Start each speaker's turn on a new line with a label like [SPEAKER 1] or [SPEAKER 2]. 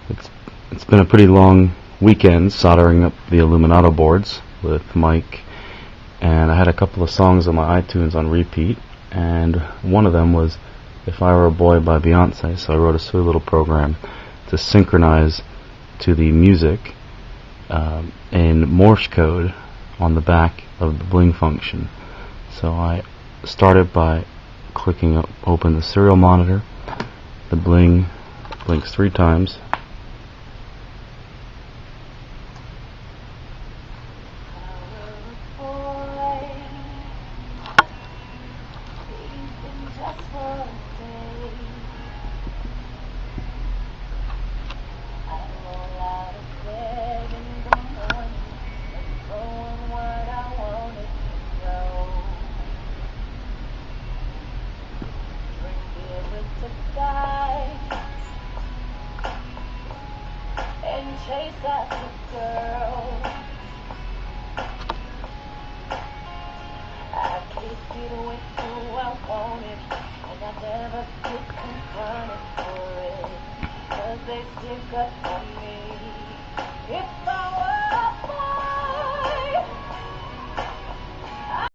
[SPEAKER 1] It's it's been a pretty long weekend soldering up the Illuminato boards with Mike, and I had a couple of songs on my iTunes on repeat, and one of them was If I Were a Boy by Beyonce, so I wrote a silly little program to synchronize to the music in Morse code on the back of the bling function. So I started by clicking open the serial monitor. The bling blinks 3 times.
[SPEAKER 2] Chase after girl. I kissed it with who I wanted, and I never get confronted for it, 'cause they still got